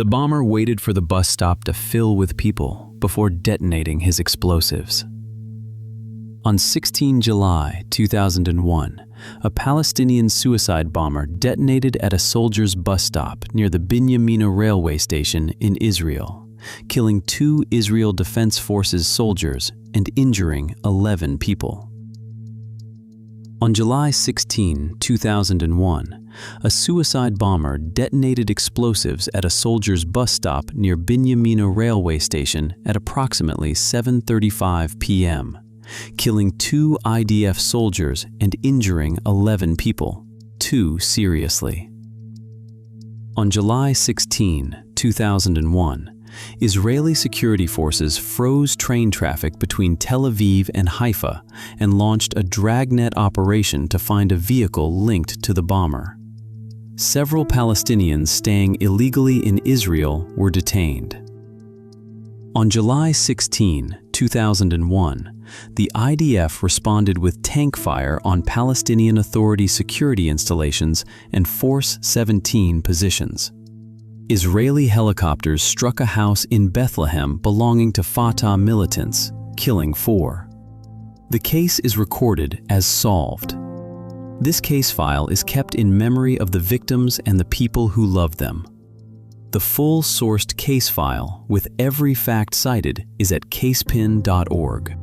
The bomber waited for the bus stop to fill with people before detonating his explosives. On 16 July 2001, a Palestinian suicide bomber detonated at a soldier's bus stop near the Binyamina railway station in Israel, killing 2 Israel Defense Forces soldiers and injuring 11 people. On July 16, 2001, a suicide bomber detonated explosives at a soldier's bus stop near Binyamina railway station at approximately 7:35 p.m., killing 2 IDF soldiers and injuring 11 people, 2 seriously. On July 16, 2001, Israeli security forces froze train traffic between Tel Aviv and Haifa and launched a dragnet operation to find a vehicle linked to the bomber. Several Palestinians staying illegally in Israel were detained. On July 16, 2001, the IDF responded with tank fire on Palestinian Authority security installations and Force 17 positions. Israeli helicopters struck a house in Bethlehem belonging to Fatah militants, killing 4. The case is recorded as solved. This case file is kept in memory of the victims and the people who loved them. The full sourced case file with every fact cited is at casepin.org.